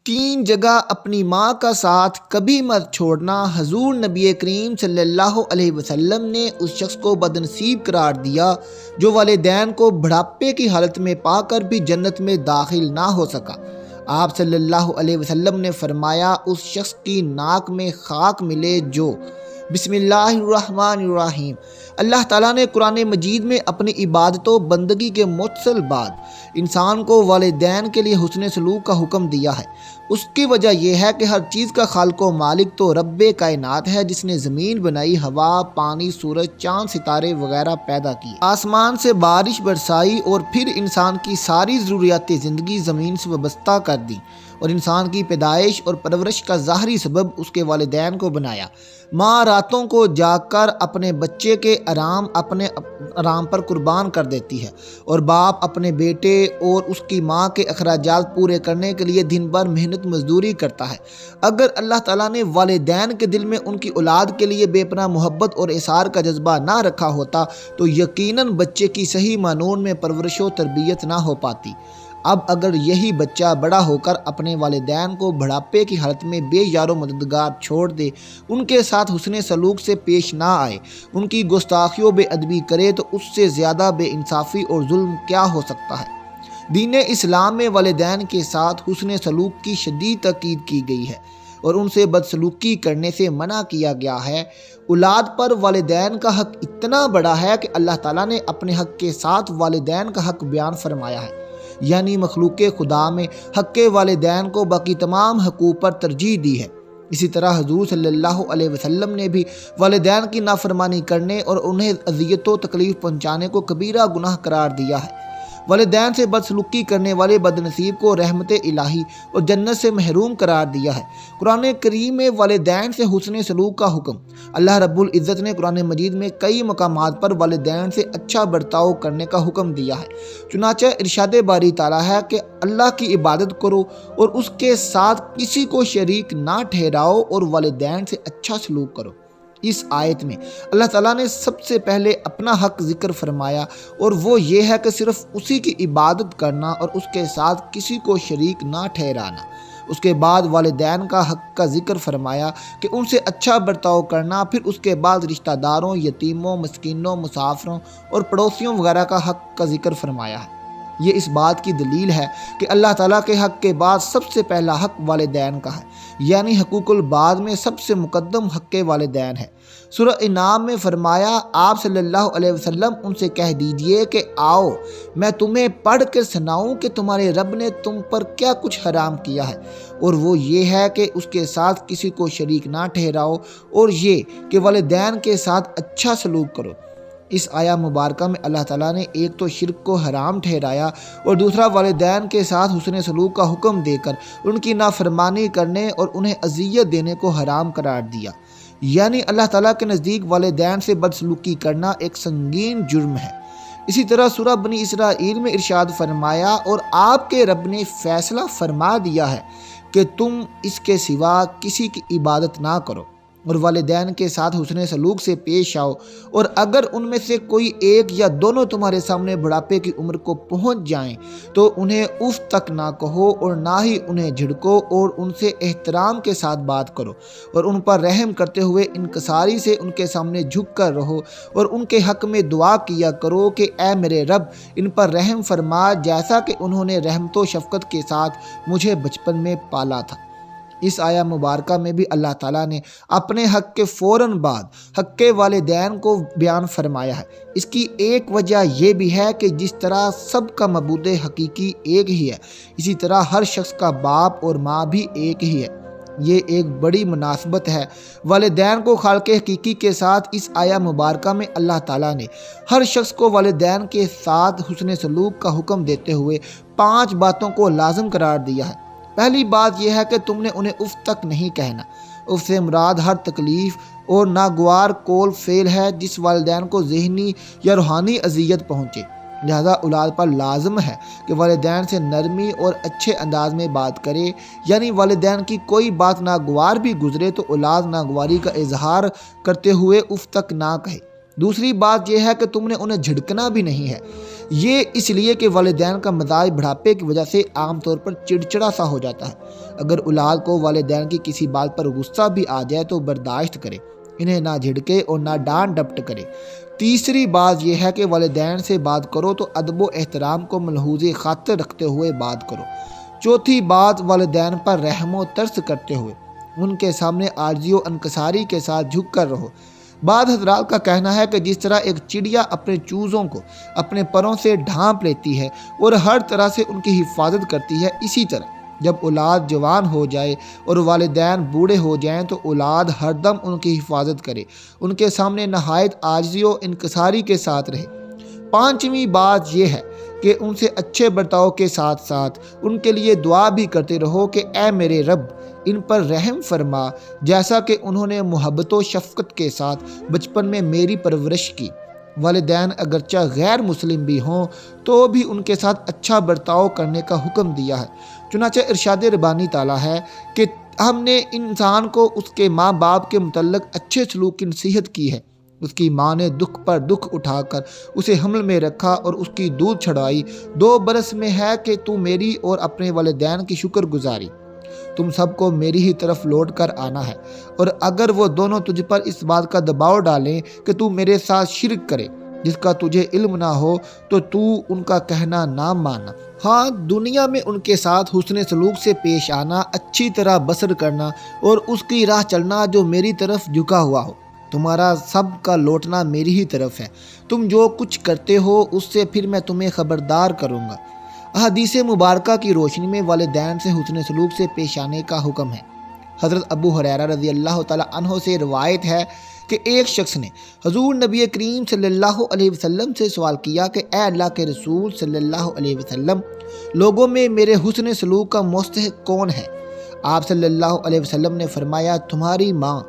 تین جگہ اپنی ماں کا ساتھ کبھی مت چھوڑنا۔ حضور نبی کریم صلی اللہ علیہ وسلم نے اس شخص کو بدنصیب قرار دیا جو والدین کو بڑھاپے کی حالت میں پا کر بھی جنت میں داخل نہ ہو سکا۔ آپ صلی اللہ علیہ وسلم نے فرمایا، اس شخص کی ناک میں خاک ملے جو بسم اللہ الرحمن الرحیم۔ اللہ تعالیٰ نے قرآن مجید میں اپنی عبادت و بندگی کے متصل بعد انسان کو والدین کے لیے حسن سلوک کا حکم دیا ہے۔ اس کی وجہ یہ ہے کہ ہر چیز کا خالق و مالک تو رب کائنات ہے، جس نے زمین بنائی، ہوا، پانی، سورج، چاند، ستارے وغیرہ پیدا کیے، آسمان سے بارش برسائی اور پھر انسان کی ساری ضروریات زندگی زمین سے وابستہ کر دی، اور انسان کی پیدائش اور پرورش کا ظاہری سبب اس کے والدین کو بنایا۔ ماں راتوں کو جاگ کر اپنے بچے کے اپنے آرام پر قربان کر دیتی ہے، اور باپ اپنے بیٹے اور اس کی ماں کے اخراجات پورے کرنے کے لیے دن بھر محنت مزدوری کرتا ہے۔ اگر اللہ تعالیٰ نے والدین کے دل میں ان کی اولاد کے لیے بے پناہ محبت اور اثار کا جذبہ نہ رکھا ہوتا تو یقیناً بچے کی صحیح معنون میں پرورش و تربیت نہ ہو پاتی۔ اب اگر یہی بچہ بڑا ہو کر اپنے والدین کو بڑھاپے کی حالت میں بے یار و مددگار چھوڑ دے، ان کے ساتھ حسن سلوک سے پیش نہ آئے، ان کی گستاخی و بے ادبی کرے، تو اس سے زیادہ بے انصافی اور ظلم کیا ہو سکتا ہے۔ دین اسلام میں والدین کے ساتھ حسن سلوک کی شدید تاکید کی گئی ہے اور ان سے بدسلوکی کرنے سے منع کیا گیا ہے۔ اولاد پر والدین کا حق اتنا بڑا ہے کہ اللہ تعالیٰ نے اپنے حق کے ساتھ والدین کا حق بیان فرمایا ہے، یعنی مخلوق خدا میں حق والدین کو باقی تمام حقوق پر ترجیح دی ہے۔ اسی طرح حضور صلی اللہ علیہ وسلم نے بھی والدین کی نافرمانی کرنے اور انہیں اذیت و تکلیف پہنچانے کو کبیرہ گناہ قرار دیا ہے۔ والدین سے بدسلوکی کرنے والے بدنصیب کو رحمت الہی اور جنت سے محروم قرار دیا ہے۔ قرآن کریم میں والدین سے حسن سلوک کا حکم۔ اللہ رب العزت نے قرآن مجید میں کئی مقامات پر والدین سے اچھا برتاؤ کرنے کا حکم دیا ہے۔ چنانچہ ارشاد باری تعالیٰ ہے کہ اللہ کی عبادت کرو اور اس کے ساتھ کسی کو شریک نہ ٹھہراؤ اور والدین سے اچھا سلوک کرو۔ اس آیت میں اللہ تعالیٰ نے سب سے پہلے اپنا حق ذکر فرمایا، اور وہ یہ ہے کہ صرف اسی کی عبادت کرنا اور اس کے ساتھ کسی کو شریک نہ ٹھہرانا۔ اس کے بعد والدین کا حق کا ذکر فرمایا کہ ان سے اچھا برتاؤ کرنا، پھر اس کے بعد رشتہ داروں، یتیموں، مسکینوں، مسافروں اور پڑوسیوں وغیرہ کا حق کا ذکر فرمایا ہے۔ یہ اس بات کی دلیل ہے کہ اللہ تعالیٰ کے حق کے بعد سب سے پہلا حق والدین کا ہے، یعنی حقوق العباد میں سب سے مقدم حق والدین ہے۔ سورہ انعام میں فرمایا، آپ صلی اللہ علیہ وسلم ان سے کہہ دیجئے کہ آؤ میں تمہیں پڑھ کے سناؤں کہ تمہارے رب نے تم پر کیا کچھ حرام کیا ہے، اور وہ یہ ہے کہ اس کے ساتھ کسی کو شریک نہ ٹھہراؤ، اور یہ کہ والدین کے ساتھ اچھا سلوک کرو۔ اس آیہ مبارکہ میں اللہ تعالیٰ نے ایک تو شرک کو حرام ٹھہرایا اور دوسرا والدین کے ساتھ حسن سلوک کا حکم دے کر ان کی نافرمانی کرنے اور انہیں اذیت دینے کو حرام قرار دیا، یعنی اللہ تعالیٰ کے نزدیک والدین سے بدسلوکی کرنا ایک سنگین جرم ہے۔ اسی طرح سورہ بنی اسرائیل میں ارشاد فرمایا، اور آپ کے رب نے فیصلہ فرما دیا ہے کہ تم اس کے سوا کسی کی عبادت نہ کرو اور والدین کے ساتھ حسن سلوک سے پیش آؤ، اور اگر ان میں سے کوئی ایک یا دونوں تمہارے سامنے بڑھاپے کی عمر کو پہنچ جائیں تو انہیں اف تک نہ کہو اور نہ ہی انہیں جھڑکو، اور ان سے احترام کے ساتھ بات کرو، اور ان پر رحم کرتے ہوئے انکساری سے ان کے سامنے جھک کر رہو، اور ان کے حق میں دعا کیا کرو کہ اے میرے رب ان پر رحم فرما، جیسا کہ انہوں نے رحمت و شفقت کے ساتھ مجھے بچپن میں پالا تھا۔ اس آیہ مبارکہ میں بھی اللہ تعالیٰ نے اپنے حق کے فوراً بعد حق والدین کو بیان فرمایا ہے۔ اس کی ایک وجہ یہ بھی ہے کہ جس طرح سب کا معبود حقیقی ایک ہی ہے، اسی طرح ہر شخص کا باپ اور ماں بھی ایک ہی ہے۔ یہ ایک بڑی مناسبت ہے۔ والدین کو خالق حقیقی کے ساتھ اس آیہ مبارکہ میں اللہ تعالیٰ نے ہر شخص کو والدین کے ساتھ حسن سلوک کا حکم دیتے ہوئے 5 باتوں کو لازم قرار دیا ہے۔ پہلی بات یہ ہے کہ تم نے انہیں اف تک نہیں کہنا۔ اف سے مراد ہر تکلیف اور ناگوار قول فعل ہے جس والدین کو ذہنی یا روحانی اذیت پہنچے۔ لہذا اولاد پر لازم ہے کہ والدین سے نرمی اور اچھے انداز میں بات کرے، یعنی والدین کی کوئی بات ناگوار بھی گزرے تو اولاد ناگواری کا اظہار کرتے ہوئے اف تک نہ کہے۔ دوسری بات یہ ہے کہ تم نے انہیں جھڑکنا بھی نہیں ہے، یہ اس لیے کہ والدین کا مزاج بڑھاپے کی وجہ سے عام طور پر چڑچڑا سا ہو جاتا ہے۔ اگر اولاد کو والدین کی کسی بات پر غصہ بھی آ جائے تو برداشت کرے، انہیں نہ جھڑکے اور نہ ڈانٹ ڈپٹ کرے۔ تیسری بات یہ ہے کہ والدین سے بات کرو تو ادب و احترام کو ملحوظ خاطر رکھتے ہوئے بات کرو۔ چوتھی بات، والدین پر رحم و ترس کرتے ہوئے ان کے سامنے عاجزی و انکساری کے ساتھ جھک کر رہو۔ بعض حضرات کا کہنا ہے کہ جس طرح ایک چڑیا اپنے چوزوں کو اپنے پروں سے ڈھانپ لیتی ہے اور ہر طرح سے ان کی حفاظت کرتی ہے، اسی طرح جب اولاد جوان ہو جائے اور والدین بوڑھے ہو جائیں تو اولاد ہر دم ان کی حفاظت کرے، ان کے سامنے نہایت عاجزی و انکساری کے ساتھ رہے۔ پانچویں بات یہ ہے کہ ان سے اچھے برتاؤ کے ساتھ ساتھ ان کے لیے دعا بھی کرتے رہو کہ اے میرے رب ان پر رحم فرما، جیسا کہ انہوں نے محبت و شفقت کے ساتھ بچپن میں میری پرورش کی۔ والدین اگرچہ غیر مسلم بھی ہوں تو بھی ان کے ساتھ اچھا برتاؤ کرنے کا حکم دیا ہے۔ چنانچہ ارشاد ربانی تعالیٰ ہے کہ ہم نے انسان کو اس کے ماں باپ کے متعلق اچھے سلوک کی نصیحت کی ہے۔ اس کی ماں نے دکھ پر دکھ اٹھا کر اسے حمل میں رکھا اور اس کی دودھ چھڑائی، 2 برس میں ہے کہ تو میری اور اپنے والدین کی شکر گزاری۔ تم سب کو میری ہی طرف لوٹ کر آنا ہے، اور اگر وہ دونوں تجھ پر اس بات کا دباؤ ڈالیں کہ تو میرے ساتھ شرک کرے جس کا تجھے علم نہ ہو تو ان کا کہنا نہ ماننا۔ ہاں، دنیا میں ان کے ساتھ حسن سلوک سے پیش آنا، اچھی طرح بسر کرنا اور اس کی راہ چلنا جو میری طرف جھکا ہوا ہو۔ تمہارا سب کا لوٹنا میری ہی طرف ہے، تم جو کچھ کرتے ہو اس سے پھر میں تمہیں خبردار کروں گا۔ احادیث مبارکہ کی روشنی میں والدین سے حسن سلوک سے پیش آنے کا حکم ہے۔ حضرت ابو ہریرہ رضی اللہ تعالیٰ عنہ سے روایت ہے کہ ایک شخص نے حضور نبی کریم صلی اللہ علیہ وسلم سے سوال کیا کہ اے اللہ کے رسول صلی اللہ علیہ وسلم، لوگوں میں میرے حسن سلوک کا مستحق کون ہے؟ آپ صلی اللہ علیہ وسلم نے فرمایا تمہاری ماں۔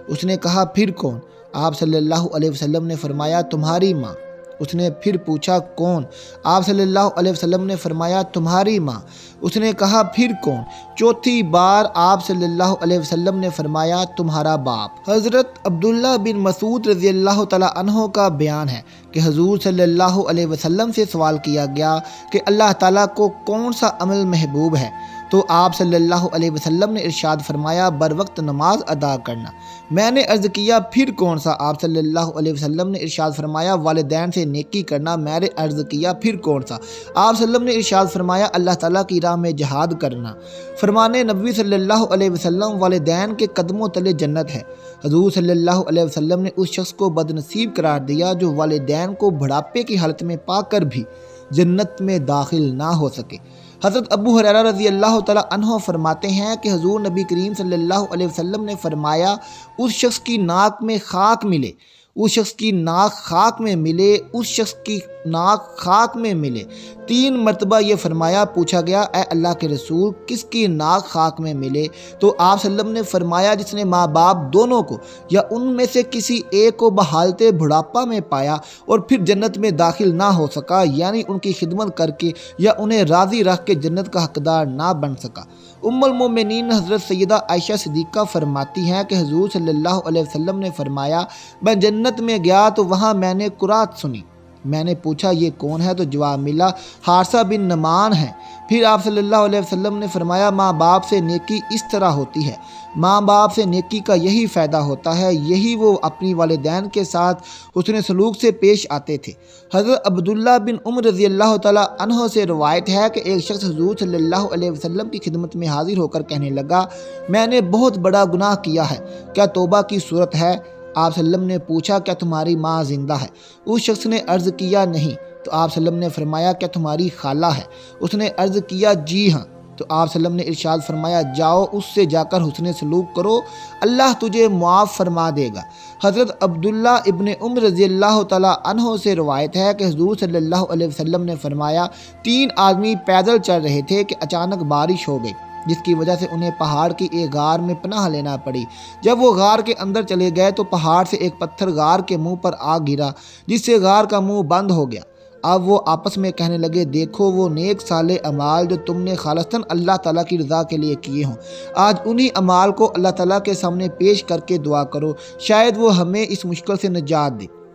اس نے کہا پھر کون؟ آپ صلی اللہ علیہ وسلم نے فرمایا تمہاری ماں۔ اس نے پھر پوچھا کون؟ آپ صلی اللہ علیہ وسلم نے فرمایا تمہاری ماں۔ اس نے کہا پھر کون؟ چوتھی بار آپ صلی اللہ علیہ وسلم نے فرمایا تمہارا باپ۔ حضرت عبداللہ بن مسعود رضی اللہ تعالیٰ عنہ کا بیان ہے کہ حضور صلی اللہ علیہ وسلم سے سوال کیا گیا کہ اللہ تعالیٰ کو کون سا عمل محبوب ہے؟ تو آپ صلی اللہ علیہ وسلم نے ارشاد فرمایا بر وقت نماز ادا کرنا۔ میں نے عرض کیا پھر کون سا؟ آپ صلی اللہ علیہ وسلم نے ارشاد فرمایا والدین سے نیکی کرنا۔ میں نے عرض کیا پھر کون سا؟ آپ صلی اللہ علیہ وسلم نے ارشاد فرمایا اللہ تعالیٰ کی راہ میں جہاد کرنا۔ فرمان نبی صلی اللہ علیہ وسلم والدین کے قدموں تلے جنت ہے۔ حضور صلی اللہ علیہ وسلم نے اس شخص کو بد نصیب قرار دیا جو والدین کو بڑھاپے کی حالت میں پا کر بھی جنت میں داخل نہ ہو سکے۔ حضرت ابو ہریرہ رضی اللہ تعالیٰ عنہ فرماتے ہیں کہ حضور نبی کریم صلی اللہ علیہ وسلم نے فرمایا اس شخص کی ناک میں خاک ملے، اس شخص کی ناک خاک میں ملے، اس شخص کی ناک خاک میں ملے۔ 3 مرتبہ یہ فرمایا۔ پوچھا گیا اے اللہ کے رسول کس کی ناک خاک میں ملے؟ تو آپ صلی اللہ علیہ وسلم نے فرمایا جس نے ماں باپ دونوں کو یا ان میں سے کسی ایک کو بحالت بڑھاپا میں پایا اور پھر جنت میں داخل نہ ہو سکا، یعنی ان کی خدمت کر کے یا انہیں راضی رکھ کے جنت کا حقدار نہ بن سکا۔ ام المومنین حضرت سیدہ عائشہ صدیقہ فرماتی ہیں کہ حضور صلی اللہ علیہ وسلم نے فرمایا میں جنت میں گیا تو وہاں میں نے قرات سنی۔ میں نے پوچھا یہ کون ہے؟ تو جواب ملا حارثہ بن نعمان ہے۔ پھر آپ صلی اللہ علیہ وسلم نے فرمایا ماں باپ سے نیکی اس طرح ہوتی ہے، ماں باپ سے نیکی کا یہی فائدہ ہوتا ہے، یہی وہ اپنی والدین کے ساتھ حسن سلوک سے پیش آتے تھے۔ حضرت عبداللہ بن عمر رضی اللہ تعالیٰ عنہ سے روایت ہے کہ ایک شخص حضور صلی اللہ علیہ وسلم کی خدمت میں حاضر ہو کر کہنے لگا میں نے بہت بڑا گناہ کیا ہے، کیا توبہ کی صورت ہے؟ آپ صلی اللہ علیہ وسلم نے پوچھا کیا تمہاری ماں زندہ ہے؟ اس شخص نے عرض کیا نہیں۔ تو آپ صلی اللہ علیہ وسلم نے فرمایا کیا تمہاری خالہ ہے؟ اس نے عرض کیا جی ہاں۔ تو آپ صلی اللہ علیہ وسلم نے ارشاد فرمایا جاؤ اس سے جا کر حسن سلوک کرو، اللہ تجھے معاف فرما دے گا۔ حضرت عبداللہ ابن عمر رضی اللہ تعالیٰ عنہ سے روایت ہے کہ حضور صلی اللہ علیہ وسلم نے فرمایا 3 آدمی پیدل چل رہے تھے کہ اچانک بارش ہو گئی جس کی وجہ سے انہیں پہاڑ کی ایک غار میں پناہ لینا پڑی۔ جب وہ غار کے اندر چلے گئے تو پہاڑ سے ایک پتھر غار کے منہ پر آ گرا جس سے غار کا منہ بند ہو گیا۔ اب وہ آپس میں کہنے لگے دیکھو وہ نیک صالح اعمال جو تم نے خالصتاً اللہ تعالیٰ کی رضا کے لیے کیے ہوں، آج انہی اعمال کو اللہ تعالیٰ کے سامنے پیش کر کے دعا کرو، شاید وہ ہمیں اس مشکل سے نجات دے۔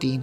3,